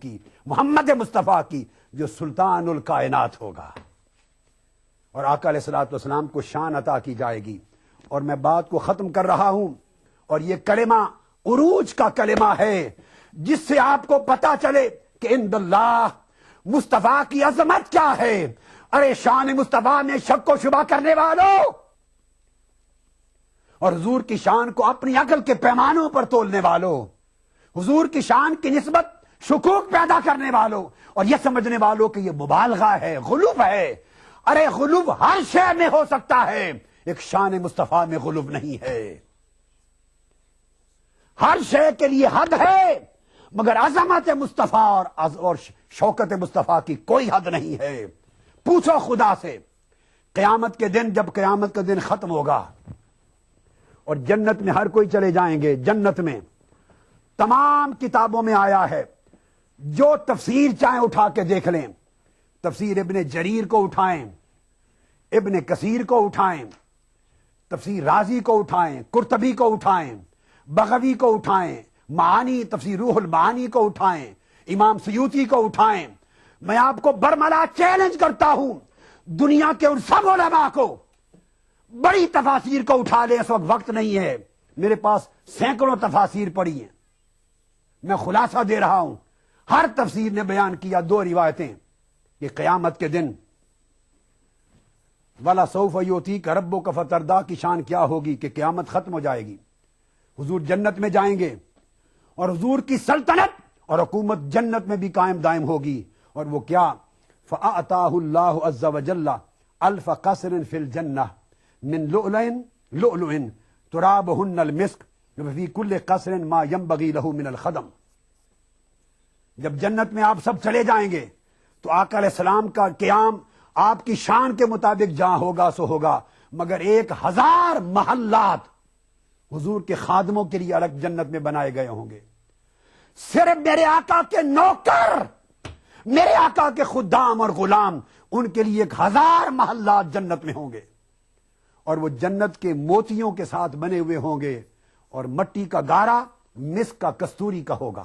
کی محمد مصطفیٰ کی جو سلطان الکائنات ہوگا، اور آقا علیہ الصلوۃ والسلام کو شان عطا کی جائے گی۔ اور میں بات کو ختم کر رہا ہوں، اور یہ کلمہ عروج کا کلمہ ہے جس سے آپ کو پتا چلے کہ عند اللہ مصطفیٰ کی عظمت کیا ہے۔ ارے شان مصطفیٰ میں شک و شبہ کرنے والوں اور حضور کی شان کو اپنی عقل کے پیمانوں پر تولنے والوں، حضور کی شان کی نسبت شکوک پیدا کرنے والوں اور یہ سمجھنے والوں کہ یہ مبالغہ ہے، غلو ہے۔ ارے غلو ہر شے میں ہو سکتا ہے، ایک شان مصطفیٰ میں غلو نہیں ہے۔ ہر شے کے لیے حد ہے، مگر عظمت مصطفیٰ اور شوکت مصطفیٰ کی کوئی حد نہیں ہے۔ پوچھو خدا سے، قیامت کے دن جب قیامت کا دن ختم ہوگا اور جنت میں ہر کوئی چلے جائیں گے، جنت میں تمام کتابوں میں آیا ہے، جو تفسیر چاہیں اٹھا کے دیکھ لیں، تفسیر ابن جریر کو اٹھائیں، ابن کثیر کو اٹھائیں، تفسیر رازی کو اٹھائیں، قرطبی کو اٹھائیں، بغوی کو اٹھائیں، معانی تفسیر روح المعانی کو اٹھائیں، امام سیوطی کو اٹھائیں۔ میں آپ کو برملا چیلنج کرتا ہوں، دنیا کے ان سب علماء کو بڑی تفاسیر کو اٹھا لیں، اس وقت نہیں ہے، میرے پاس سینکڑوں تفاسیر پڑی ہیں، میں خلاصہ دے رہا ہوں۔ ہر تفسیر نے بیان کیا دو روایتیں کہ قیامت کے دن وَلَسَوْفَ يُعْطِيكَ رَبُّكَ فَتَرْضَىٰ کی شان کیا ہوگی کہ قیامت ختم ہو جائے گی، حضور جنت میں جائیں گے اور حضور کی سلطنت اور حکومت جنت میں بھی قائم دائم ہوگی، اور وہ کیا؟ فَأَعْطَاهُ اللَّهُ عَزَّ وَجَلَّ أَلْفَ قَصْرٍ فِي الْجَنَّةِ مِنْ لُؤْلُؤٍ تُرَابُهُنَّ الْمِسْكُ وَفِي كُلِّ قَصْرٍ مَا يَنبَغِي لَهُ مِنَ الْخَدَمِ۔ جب جنت میں آپ سب چلے جائیں گے تو آقا علیہ السلام کا قیام آپ کی شان کے مطابق جہاں ہوگا سو ہوگا، مگر 1000 محلات حضور کے خادموں کے لیے الگ جنت میں بنائے گئے ہوں گے۔ صرف میرے آقا کے نوکر، میرے آقا کے خدام اور غلام، ان کے لیے 1000 محلات جنت میں ہوں گے، اور وہ جنت کے موتیوں کے ساتھ بنے ہوئے ہوں گے، اور مٹی کا گارا مسک کا کستوری کا ہوگا۔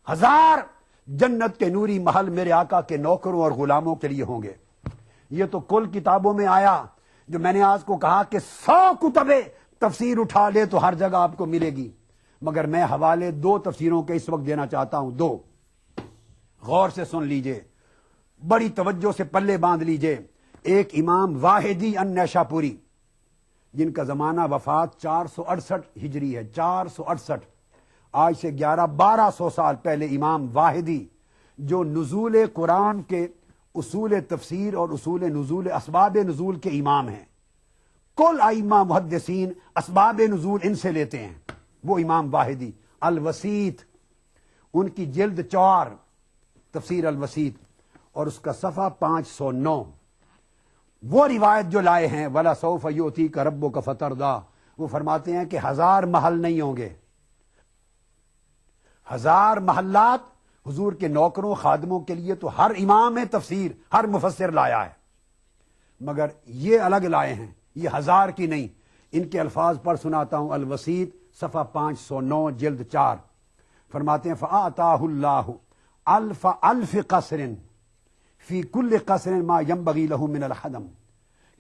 1000 جنت کے نوری محل میرے آقا کے نوکروں اور غلاموں کے لیے ہوں گے۔ یہ تو کل کتابوں میں آیا، جو میں نے آج کو کہا کہ 100 کتبیں تفسیر اٹھا لے تو ہر جگہ آپ کو ملے گی، مگر میں حوالے 2 تفسیروں کے اس وقت دینا چاہتا ہوں، 2 غور سے سن لیجئے، بڑی توجہ سے پلے باندھ لیجئے۔ ایک امام واحدی النیشا پوری، جن کا زمانہ وفات 468 ہجری ہے، 468، آج سے 1200 سال پہلے امام واحدی، جو نزول قرآن کے اصول تفسیر اور اصول نزول اسباب نزول کے امام ہیں۔ کل ائمہ محدثین اسباب نزول ان سے لیتے ہیں، وہ امام واحدی الوسیط، ان کی جلد 4 تفسیر الوسیط اور اس کا صفحہ 509، وہ روایت جو لائے ہیں وَلَسَوْفَ يُعْطِيكَ رَبُّكَ فَتَرْضَىٰ، وہ فرماتے ہیں کہ 1000 محل نہیں ہوں گے، 1000 محلات حضور کے نوکروں خادموں کے لیے تو ہر امام تفسیر، ہر مفسر لایا ہے، مگر یہ الگ لائے ہیں، یہ 1000 کی نہیں۔ ان کے الفاظ پر سناتا ہوں، الوسیط صفحہ 509 جلد 4، فرماتے ہیں فَأَعْطَاهُ اللَّهُ أَلْفَ قَصْرٍ فِي كُلِّ قَصْرٍ مَا يَنبَغِي لَهُ مِنَ الْخَدَمِ،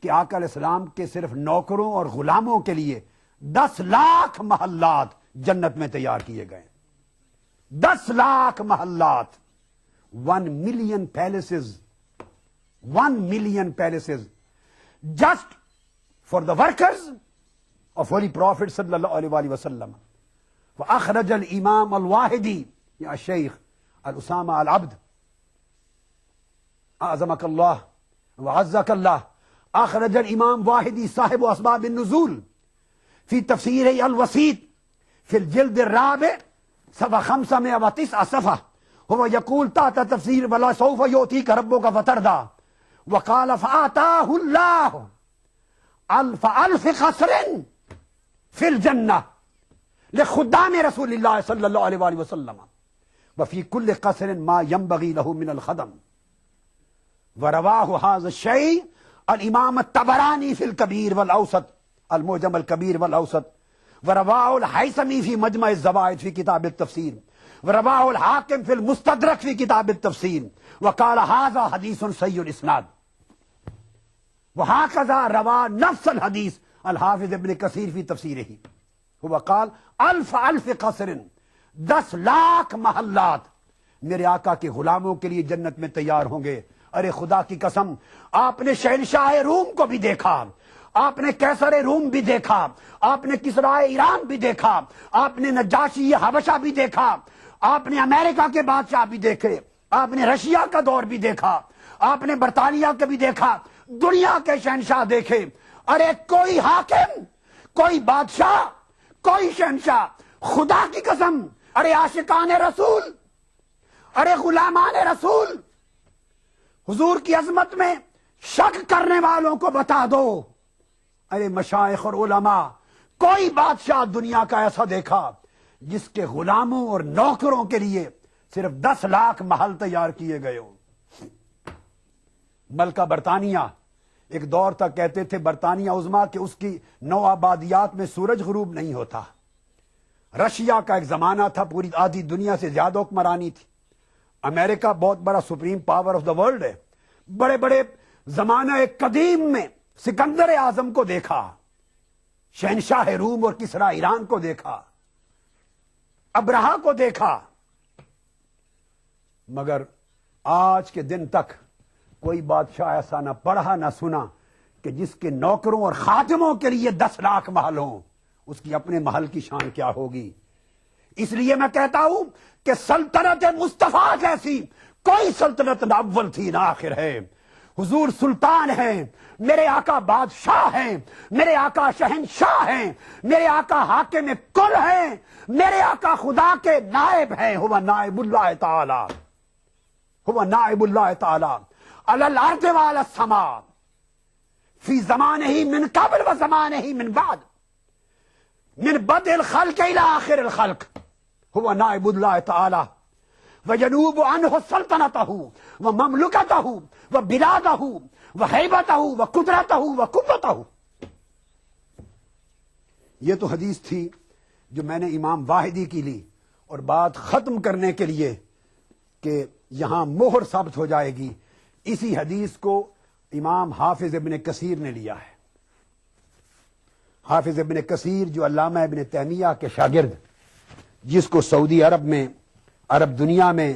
کہ آقا علیہ السلام کے صرف نوکروں اور غلاموں کے لیے 10 لاکھ محلات جنت میں تیار کیے گئے، 10 لاکھ محلات، 1 million palaces، 1 million palaces just for the workers of Holy Prophet صلی اللہ علیہ وآلہ وسلم۔ وأخرج الإمام الواحدی یا شیخ الاسامہ العبد اعظمک اللہ وعزک اللہ، اخرج الامام واحدی صاحب اسباب النزول فی تفسیر الوسیط فی الجلد الرابع صفحہ 509 صفحہ، هو يقول تحت تفسیر وَلَسَوْفَ يُعْطِيكَ رَبُّكَ فَتَرْضَىٰ وقال فآتاه الله ألف قصر في الجنة لخدام رسول الله صلی اللہ علیہ وآلہ وسلم وفي كل قصر ما ينبغي له من الخدم۔ ورواه هذا الشيء الامام الطبراني في الكبير والاوسط، المعجم الكبير والاوسط، ورواه الحيثمي في مجمع الزوائد في كتاب التفسير، رواه الحاکم فی المستدرک فی کتاب التفسیر وقال ھذا حدیث صحیح الاسناد وہکذا روا نفس الحدیث الحافظ ابن کثیر فی تفسیرہ وقال الف قصر 10 لاکھ محلات میرے آقا کے غلاموں کے لیے جنت میں تیار ہوں گے۔ ارے خدا کی قسم، آپ نے شہنشاہ روم کو بھی دیکھا، آپ نے کیسر روم بھی دیکھا، آپ نے کسرائے ایران بھی دیکھا، آپ نے نجاشی حبشہ بھی دیکھا، آپ نے امریکہ کے بادشاہ بھی دیکھے، آپ نے رشیا کا دور بھی دیکھا، آپ نے برطانیہ کا بھی دیکھا، دنیا کے شہنشاہ دیکھے۔ ارے کوئی حاکم، کوئی بادشاہ، کوئی شہنشاہ، خدا کی قسم، ارے عاشقان رسول، ارے غلامان رسول، حضور کی عظمت میں شک کرنے والوں کو بتا دو، ارے مشائخ اور علماء، کوئی بادشاہ دنیا کا ایسا دیکھا جس کے غلاموں اور نوکروں کے لیے صرف 10 لاکھ محل تیار کیے گئے ہوں؟ ملکہ برطانیہ، ایک دور تک کہتے تھے برطانیہ عظمیٰ کہ اس کی 9 آبادیات میں سورج غروب نہیں ہوتا۔ رشیا کا ایک زمانہ تھا، پوری آدھی دنیا سے زیادہ حکمرانی تھی۔ امریکہ بہت بڑا supreme power of the world ہے۔ بڑے بڑے زمانہ قدیم میں سکندر اعظم کو دیکھا، شہنشاہ روم اور کسرا ایران کو دیکھا، ابرہا کو دیکھا، مگر آج کے دن تک کوئی بادشاہ ایسا نہ پڑھا نہ سنا کہ جس کے نوکروں اور خادموں کے لیے 10 لاکھ محل ہوں۔ اس کی اپنے محل کی شان کیا ہوگی؟ اس لیے میں کہتا ہوں کہ سلطنت مصطفیٰ جیسی کوئی سلطنت نہ اول تھی نہ آخر ہے۔ حضور سلطان ہیں، میرے آقا بادشاہ ہیں، میرے آقا شہنشاہ ہیں، میرے آقا حاکم کل ہیں، میرے آقا خدا کے نائب ہیں۔ ہوا نائب اللہ تعالی، ہوا نائب اللہ تعالی علی الارض وعلی السماء فی زمانہ من قبل و زمانہ من بعد من بدء الخلق الى آخر الخلق۔ هو نائب اللہ تعالی وجنوب عنہ سلطنتہ ومملکتہ وبلادہ وہیبتہ وقدرتہ وقوتہ۔ یہ تو حدیث تھی جو میں نے امام واحدی کی لی، اور بات ختم کرنے کے لیے کہ یہاں مہر ثابت ہو جائے گی، اسی حدیث کو امام حافظ ابن کثیر نے لیا ہے۔ حافظ ابن کثیر جو علامہ ابن تیمیہ کے شاگرد، جس کو سعودی عرب میں، عرب دنیا میں،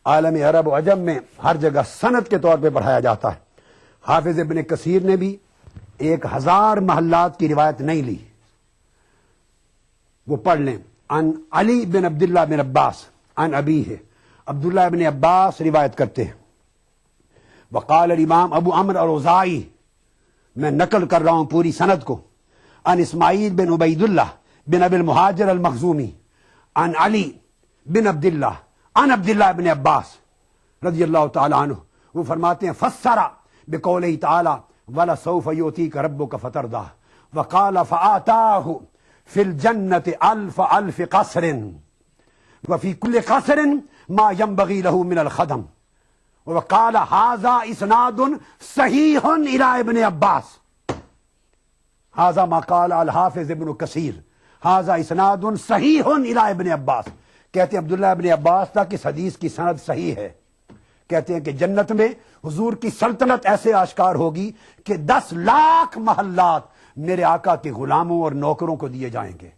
عالم عرب و عجم میں ہر جگہ سند کے طور پہ پڑھایا جاتا ہے، حافظ ابن کثیر نے بھی 1000 محلات کی روایت نہیں لی۔ وہ پڑھ لیں، عن علی بن عبداللہ بن عباس عن ابیہ، عبداللہ ابن عباس روایت کرتے ہیں۔ وقال الامام ابو عمرو الاوزاعی، میں نقل کر رہا ہوں پوری سند کو، عن اسماعیل بن عبید اللہ بن ابی المہاجر المخزومی عن علی بن عبداللہ عن عبداللہ بن عباس رضی اللہ تعالی عنہ، وہ فرماتے ہیں فسر بقولہ تعالی وَلَسَوْفَ يُؤْتِيكَ رَبُّكَ فَتَرْضَىٰ وقال فآتاه في الجنة ألف قصر وفي كل قصر ما ينبغي له من الخدم وقال هذا اسناد صحیح الى ابن عباس۔ هذا ما قال الحافظ ابن کثیر، هذا اسناد صحیح الى ابن عباس۔ کہتے ہیں عبداللہ ابن عباس تک اس حدیث کی سند صحیح ہے۔ کہتے ہیں کہ جنت میں حضور کی سلطنت ایسے آشکار ہوگی کہ 10 لاکھ محلات میرے آقا کے غلاموں اور نوکروں کو دیے جائیں گے۔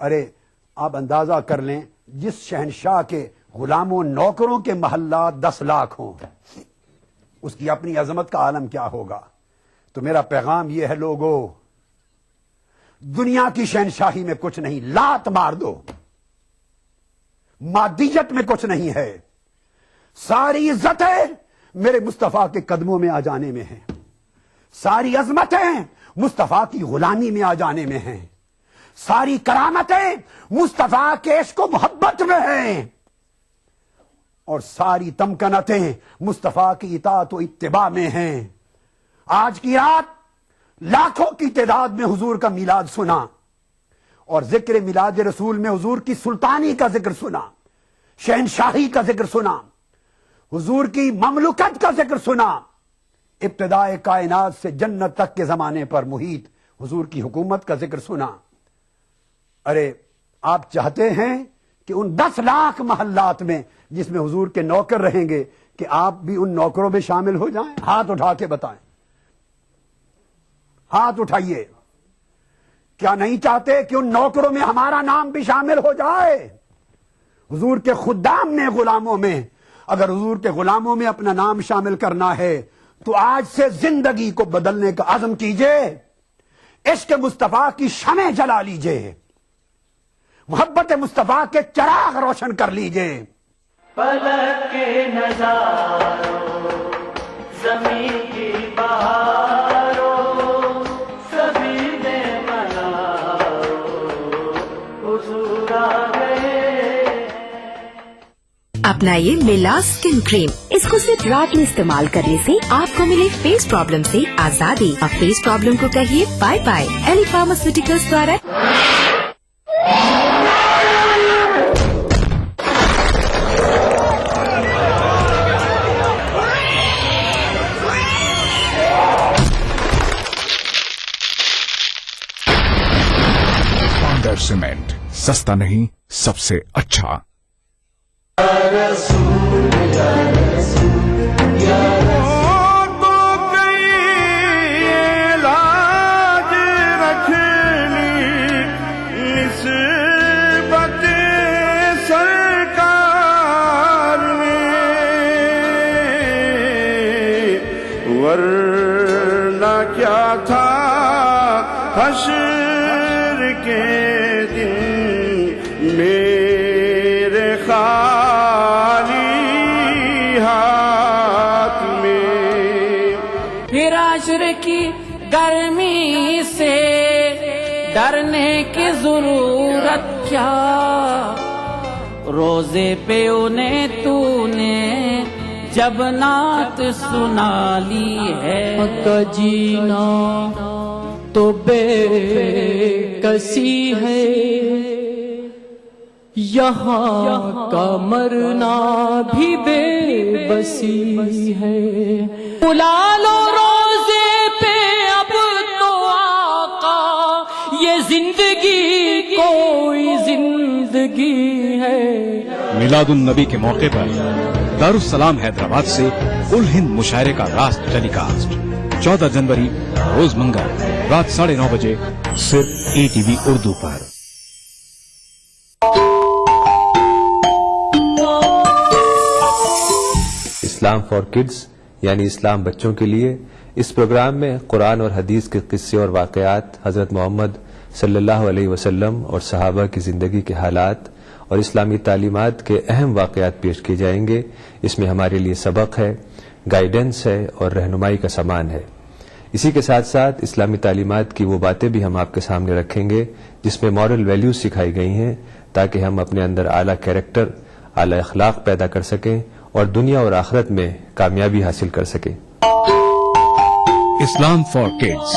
ارے آپ اندازہ کر لیں، جس شہنشاہ کے غلاموں نوکروں کے محلات 10 لاکھ ہوں، اس کی اپنی عظمت کا عالم کیا ہوگا؟ تو میرا پیغام یہ ہے، لوگو، دنیا کی شہنشاہی میں کچھ نہیں، لات مار دو، مادیت میں کچھ نہیں ہے، ساری عزتیں میرے مصطفیٰ کے قدموں میں آ جانے میں ہیں، ساری عظمتیں مصطفیٰ کی غلامی میں آ جانے میں ہیں، ساری کرامتیں مصطفیٰ کے عشق و محبت میں ہیں، اور ساری تمکنتیں مصطفیٰ کی اطاعت و اتباع میں ہیں۔ آج کی رات لاکھوں کی تعداد میں حضور کا میلاد سنا، اور ذکر میلاد رسول میں حضور کی سلطانی کا ذکر سنا، شہنشاہی کا ذکر سنا، حضور کی مملکت کا ذکر سنا، ابتدائے کائنات سے جنت تک کے زمانے پر محیط حضور کی حکومت کا ذکر سنا۔ ارے آپ چاہتے ہیں کہ ان 10 لاکھ محلات میں جس میں حضور کے نوکر رہیں گے کہ آپ بھی ان نوکروں میں شامل ہو جائیں؟ ہاتھ اٹھا کے بتائیں، ہاتھ اٹھائیے. کیا نہیں چاہتے کہ ان نوکروں میں ہمارا نام بھی شامل ہو جائے؟ حضور کے خدام میں، غلاموں میں، اگر حضور کے غلاموں میں اپنا نام شامل کرنا ہے تو آج سے زندگی کو بدلنے کا عزم کیجئے. عشق مصطفیٰ کی شمع جلا لیجئے، محبت مصطفیٰ کے چراغ روشن کر لیجئے. پلک کے نظاروں زمین کی بہاروں سبھی نے مناؤ حضور آ گئے. اپنائیے میلاز اسکن کریم. اس کو صرف رات میں استعمال کرنے سے آپ کو ملے فیس پرابلم سے آزادی. اب فیس پرابلم کو کہیے بائے بائے. ایلی فارماسیوٹیکلز دوارا سیمنٹ، سستا نہیں سب سے اچھا. ورنہ کیا تھا حشر کے دن میرے خالی ہاتھ میں. پھر عشر کی گرمی سے ڈرنے کی ضرورت کیا، روزے پہ انہیں تو نے جب نعت سنا لی ہے. کا جینا تو بے کسی ہے، یہاں کا مرنا بھی بے بسی ہے. بلا لو روزے پہ اب تو آقا، یہ زندگی کوئی زندگی ہے. میلاد النبی کے موقع پر دارالسلام حیدرآباد سے کل ہند مشاعرے کا راست ٹیلی کاسٹ 14 جنوری روز منگل رات 9:30 بجے صرف ETV Urdu per. Islam for kids یعنی اسلام بچوں کے لیے. اس پروگرام میں قرآن اور حدیث کے قصے اور واقعات، حضرت محمد صلی اللہ علیہ وسلم اور صحابہ کی زندگی کے حالات اور اسلامی تعلیمات کے اہم واقعات پیش کیے جائیں گے. اس میں ہمارے لیے سبق ہے، گائیڈنس ہے اور رہنمائی کا سامان ہے. اسی کے ساتھ ساتھ اسلامی تعلیمات کی وہ باتیں بھی ہم آپ کے سامنے رکھیں گے جس میں مورل ویلیوز سکھائی گئی ہیں تاکہ ہم اپنے اندر اعلیٰ کیریکٹر، اعلیٰ اخلاق پیدا کر سکیں اور دنیا اور آخرت میں کامیابی حاصل کر سکیں. اسلام فار کڈز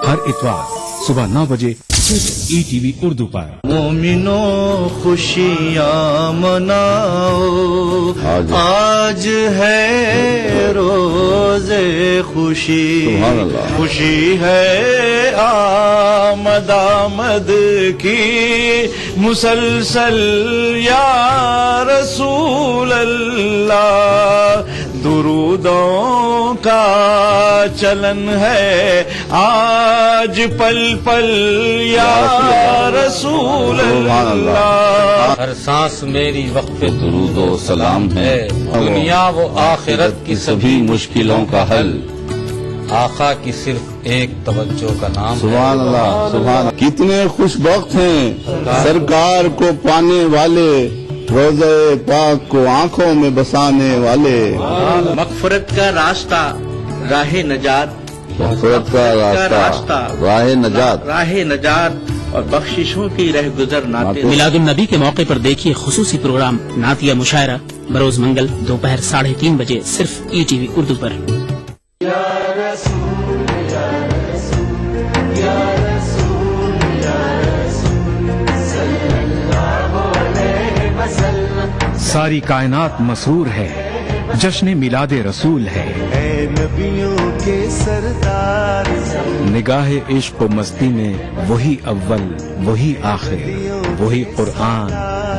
ہر اتوار صبح 9 بجے صرف ETV اردو پر. مومنوں خوشیاں مناؤ، آج ہے روز خوشی، خوشی ہے آمد آمد کی مسلسل یا رسول اللہ. درودوں کا چلن ہے آج پل پل یا رسول اللہ. ہر سانس میری وقف درود و سلام ہے، دنیا و آخرت کی سبھی مشکلوں کا حل. آقا کی صرف ایک توجہ کا نام. سبحان اللہ، سبحان. کتنے خوش بخت ہیں سرکار کو پانے والے، روزہ پاک کو آنکھوں میں بسانے والے. مغفرت کا راستہ راہ نجات، مغفرت کا راستہ راہ نجات، راہ نجات اور بخششوں کی رہ گزر ناطے. میلاد النبی کے موقع پر دیکھیے خصوصی پروگرام نعتیہ مشاعرہ بروز منگل دوپہر 3:30 بجے صرف ETV اردو پر. ساری کائنات مسرور ہے، جشن میلاد رسول ہے. اے نبیوں کے سردار، نگاہ عشق و مستی میں وہی اول وہی آخر، وہی قرآن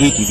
ETV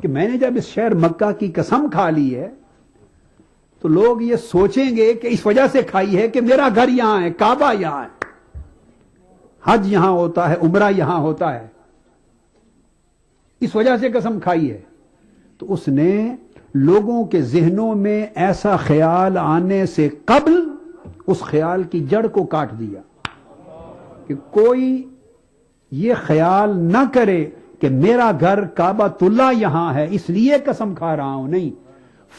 کہ میں نے جب اس شہر مکہ کی قسم کھا لی ہے تو لوگ یہ سوچیں گے کہ اس وجہ سے کھائی ہے کہ میرا گھر یہاں ہے، کعبہ یہاں ہے، حج یہاں ہوتا ہے، عمرہ یہاں ہوتا ہے، اس وجہ سے قسم کھائی ہے. تو اس نے لوگوں کے ذہنوں میں ایسا خیال آنے سے قبل اس خیال کی جڑ کو کاٹ دیا کہ کوئی یہ خیال نہ کرے کہ میرا گھر کعبۃ اللہ یہاں ہے اس لیے قسم کھا رہا ہوں. نہیں،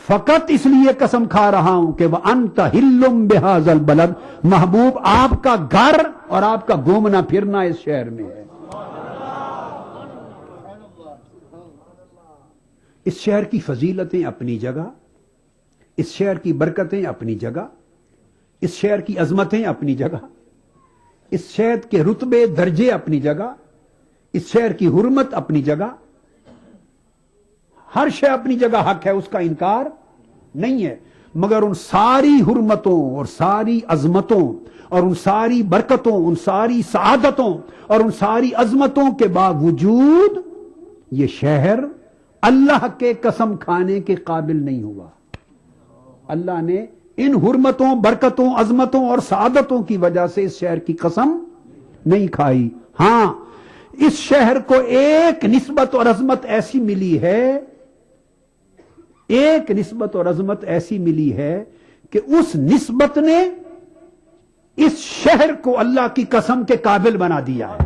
فقط اس لیے قسم کھا رہا ہوں کہ وَأَنْتَ حِلٌّ بِهَذَا الْبَلَدِ، محبوب آپ کا گھر اور آپ کا گھومنا پھرنا اس شہر میں ہے. اس شہر کی فضیلتیں اپنی جگہ، اس شہر کی برکتیں اپنی جگہ، اس شہر کی عظمتیں اپنی جگہ، اس شہر کے رتبے درجے اپنی جگہ، اس شہر کی حرمت اپنی جگہ، ہر شے اپنی جگہ حق ہے، اس کا انکار نہیں ہے. مگر ان ساری حرمتوں اور ساری عظمتوں اور ان ساری برکتوں، ان ساری سعادتوں اور ان ساری عظمتوں کے باوجود یہ شہر اللہ کے قسم کھانے کے قابل نہیں ہوا. اللہ نے ان حرمتوں، برکتوں، عظمتوں اور سعادتوں کی وجہ سے اس شہر کی قسم نہیں کھائی. ہاں، اس شہر کو ایک نسبت اور عظمت ایسی ملی ہے، ایک نسبت اور عظمت ایسی ملی ہے کہ اس نسبت نے اس شہر کو اللہ کی قسم کے قابل بنا دیا ہے.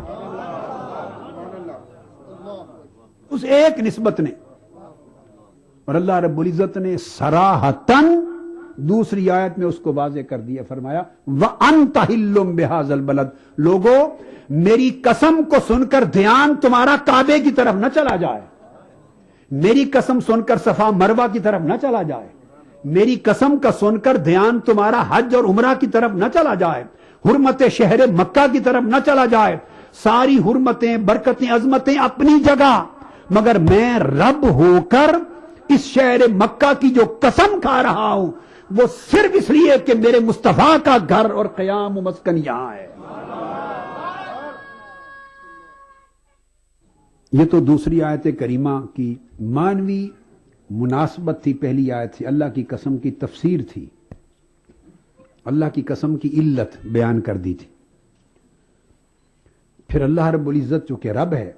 اس ایک نسبت نے. اور اللہ رب العزت نے صراحتاً دوسری آیت میں اس کو واضح کر دیا، فرمایا وَأَنْتَ حِلٌّ بِهَذَا الْبَلَدِ، لوگو میری قسم کو سن کر دھیان تمہارا کعبے کی طرف نہ چلا جائے، میری قسم سن کر صفا مروہ کی طرف نہ چلا جائے، میری قسم کا سن کر دھیان تمہارا حج اور عمرہ کی طرف نہ چلا جائے، حرمت شہر مکہ کی طرف نہ چلا جائے. ساری حرمتیں، برکتیں، عظمتیں اپنی جگہ، مگر میں رب ہو کر اس شہر مکہ کی جو قسم کھا رہا ہوں وہ صرف اس لیے کہ میرے مصطفیٰ کا گھر اور قیام و مسکن یہاں ہے. یہ تو دوسری آیت کریمہ کی معنوی مناسبت تھی. پہلی آیت تھی اللہ کی قسم کی تفسیر تھی، اللہ کی قسم کی علت بیان کر دی تھی. پھر اللہ رب العزت چونکہ رب ہے،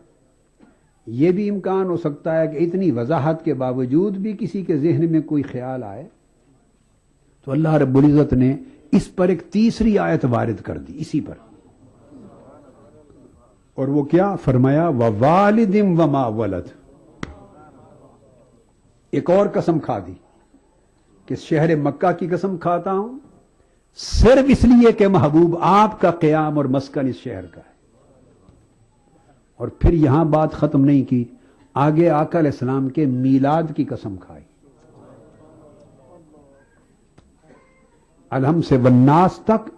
یہ بھی امکان ہو سکتا ہے کہ اتنی وضاحت کے باوجود بھی کسی کے ذہن میں کوئی خیال آئے، تو اللہ رب العزت نے اس پر ایک تیسری آیت وارد کر دی اسی پر. اور وہ کیا فرمایا؟ وَوَالِدٍ وَمَا وَلَدَ. ایک اور قسم کھا دی کہ شہر مکہ کی قسم کھاتا ہوں صرف اس لیے کہ محبوب آپ کا قیام اور مسکن اس شہر کا ہے. اور پھر یہاں بات ختم نہیں کی، آگے آقا علیہ السلام کے میلاد کی قسم کھائی. الحم سے والناس تک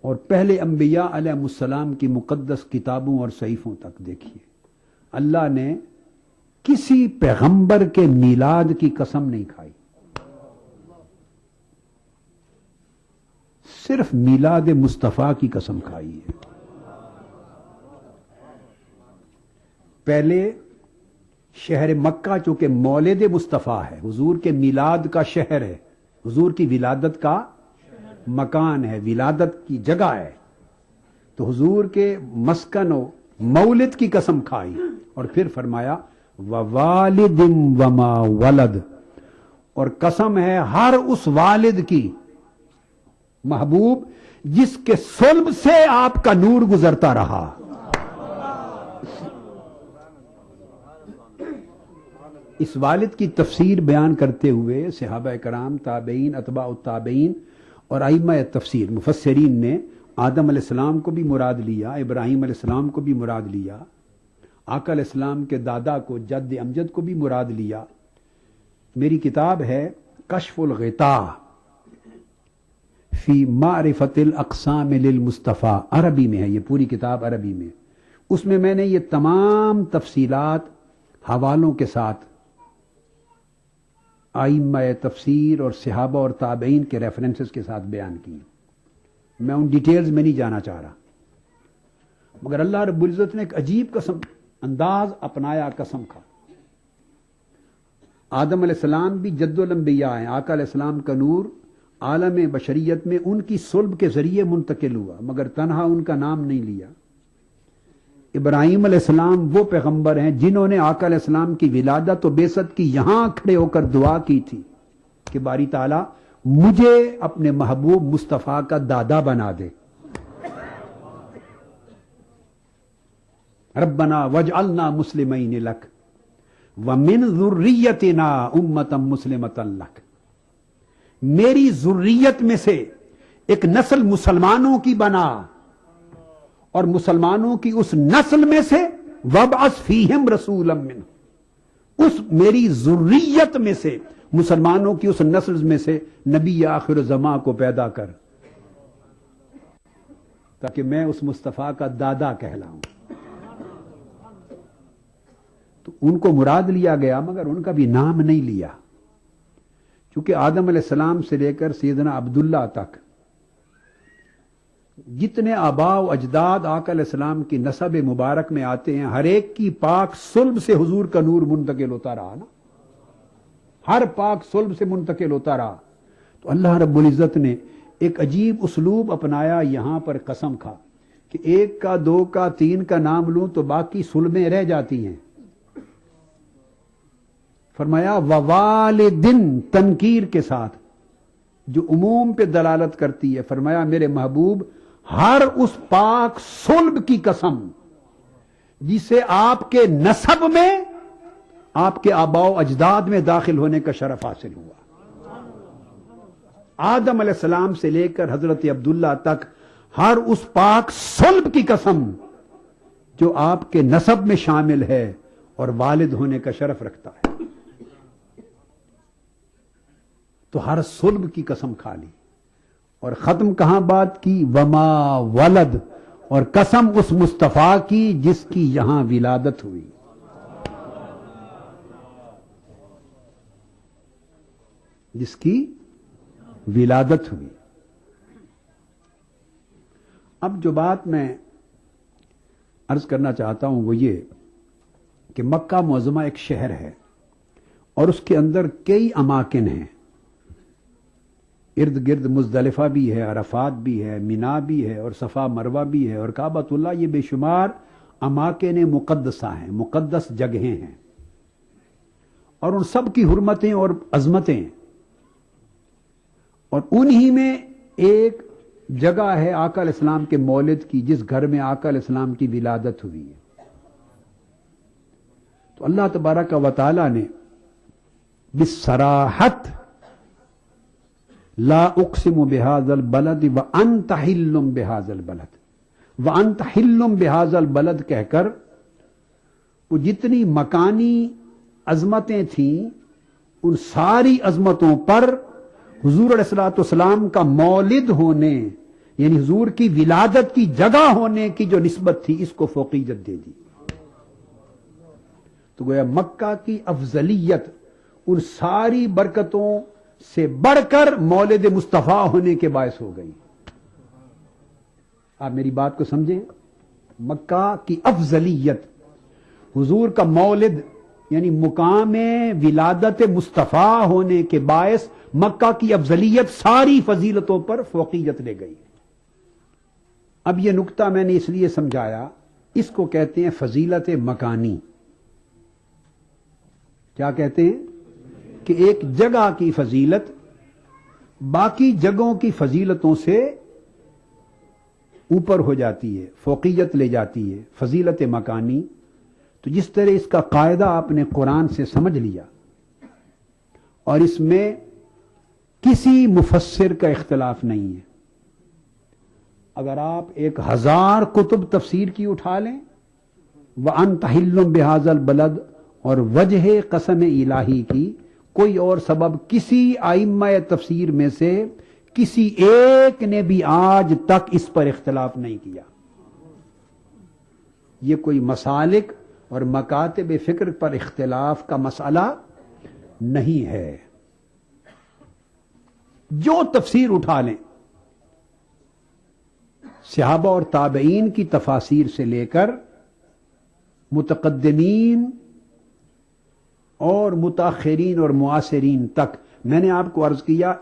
اور پہلے انبیاء علیہ السلام کی مقدس کتابوں اور صحیفوں تک دیکھیے، اللہ نے کسی پیغمبر کے میلاد کی قسم نہیں کھائی، صرف میلاد مصطفیٰ کی قسم کھائی ہے. پہلے شہر مکہ چونکہ مولد مصطفیٰ ہے، حضور کے میلاد کا شہر ہے، حضور کی ولادت کا مکان ہے، ولادت کی جگہ ہے، تو حضور کے مسکن و مولد کی قسم کھائی. اور پھر فرمایا وَوَالِدٍ وَمَا وَلَدَ، اور قسم ہے ہر اس والد کی محبوب جس کے صلب سے آپ کا نور گزرتا رہا. اس والد کی تفسیر بیان کرتے ہوئے صحابہ کرام، تابعین، اتباع التابعین اور ائمہ تفسیر مفسرین نے آدم علیہ السلام کو بھی مراد لیا، ابراہیم علیہ السلام کو بھی مراد لیا، آقا علیہ السلام کے دادا کو جد امجد کو بھی مراد لیا. میری کتاب ہے کشف الغطاء فی معرفت الاقسام للمصطفیٰ، عربی میں ہے، یہ پوری کتاب عربی میں. اس میں نے یہ تمام تفصیلات حوالوں کے ساتھ ائمہ تفسیر اور صحابہ اور تابعین کے ریفرنسز کے ساتھ بیان کی. میں ان ڈیٹیلز میں نہیں جانا چاہ رہا، مگر اللہ رب العزت نے ایک عجیب قسم انداز اپنایا قسم کا. آدم علیہ السلام بھی جد الانبیاء ہیں. آقا علیہ السلام کا نور عالم بشریت میں ان کی صلب کے ذریعے منتقل ہوا، مگر تنہا ان کا نام نہیں لیا. ابراہیم علیہ السلام وہ پیغمبر ہیں جنہوں نے آقا علیہ السلام کی ولادت و بعثت کی یہاں کھڑے ہو کر دعا کی تھی کہ باری تعالیٰ مجھے اپنے محبوب مصطفیٰ کا دادا بنا دے. ربنا وجعلنا مسلمین لک ومن ذریتنا امتا مسلمتا لک. میری ذریت میں سے ایک نسل مسلمانوں کی بنا، اور مسلمانوں کی اس نسل میں سے وابعث فیہم رسولا منہم، اس میری ذریت میں سے مسلمانوں کی اس نسل میں سے نبی آخر زمان کو پیدا کر، تاکہ میں اس مصطفیٰ کا دادا کہلاؤں. تو ان کو مراد لیا گیا مگر ان کا بھی نام نہیں لیا، چونکہ آدم علیہ السلام سے لے کر سیدنا عبداللہ تک جتنے آباء و اجداد آقا علیہ السلام کی نسب مبارک میں آتے ہیں، ہر ایک کی پاک صلب سے حضور کا نور منتقل ہوتا رہا نا، ہر پاک صلب سے منتقل ہوتا رہا. تو اللہ رب العزت نے ایک عجیب اسلوب اپنایا، یہاں پر قسم کھا کہ ایک کا، دو کا، تین کا نام لوں تو باقی صلبیں رہ جاتی ہیں. فرمایا ووالدن تنکیر کے ساتھ جو عموم پہ دلالت کرتی ہے. فرمایا میرے محبوب ہر اس پاک صلب کی قسم جسے آپ کے نسب میں آپ کے آباء و اجداد میں داخل ہونے کا شرف حاصل ہوا. آدم علیہ السلام سے لے کر حضرت عبداللہ تک ہر اس پاک صلب کی قسم جو آپ کے نسب میں شامل ہے اور والد ہونے کا شرف رکھتا ہے. تو ہر صلب کی قسم کھا لی اور ختم کہاں بات کی؟ وما ولد، اور قسم اس مصطفیٰ کی جس کی یہاں ولادت ہوئی. جس کی ولادت ہوئی. اب جو بات میں عرض کرنا چاہتا ہوں وہ یہ کہ مکہ معظمہ ایک شہر ہے اور اس کے اندر کئی اماکن ہیں. ارد گرد مزدلفہ بھی ہے، عرفات بھی ہے، مینا بھی ہے، اور صفا مروہ بھی ہے، اور کعبۃ اللہ. یہ بے شمار اماکن مقدسہ ہیں، مقدس جگہیں ہیں، اور ان سب کی حرمتیں اور عظمتیں. اور انہی میں ایک جگہ ہے آقا علیہ السلام کے مولد کی، جس گھر میں آقا علیہ السلام کی ولادت ہوئی ہے. تو اللہ تبارک و تعالی نے بالصراحت لا اقسم بهذا البلد وانت حل بهذا البلد وانت حل بهذا البلد کہہ کر وہ جتنی مکانی عظمتیں تھیں ان ساری عظمتوں پر حضور علیہ الصلوۃ والسلام کا مولد ہونے، یعنی حضور کی ولادت کی جگہ ہونے کی جو نسبت تھی اس کو فوقیت دے دی. تو گویا مکہ کی افضلیت ان ساری برکتوں سے بڑھ کر مولد مصطفیٰ ہونے کے باعث ہو گئی. آپ میری بات کو سمجھیں، مکہ کی افضلیت حضور کا مولد یعنی مقام ولادت مصطفیٰ ہونے کے باعث مکہ کی افضلیت ساری فضیلتوں پر فوقیت لے گئی. اب یہ نقطہ میں نے اس لیے سمجھایا، اس کو کہتے ہیں فضیلت مکانی. کیا کہتے ہیں؟ کہ ایک جگہ کی فضیلت باقی جگہوں کی فضیلتوں سے اوپر ہو جاتی ہے، فوقیت لے جاتی ہے. فضیلت مکانی. تو جس طرح اس کا قاعدہ آپ نے قرآن سے سمجھ لیا اور اس میں کسی مفسر کا اختلاف نہیں ہے. اگر آپ 1000 کتب تفسیر کی اٹھا لیں، وَأَنْتَ حِلٌّ بِهَذَا الْبَلَدِ اور وجہ قسم الہی کی کوئی اور سبب کسی ائمہ تفسیر میں سے کسی ایک نے بھی آج تک اس پر اختلاف نہیں کیا. یہ کوئی مسالک اور مکاتب فکر پر اختلاف کا مسئلہ نہیں ہے. جو تفسیر اٹھا لیں، صحابہ اور تابعین کی تفاسیر سے لے کر متقدمین اور متاخرین اور معاصرین تک میں نے آپ کو عرض کیا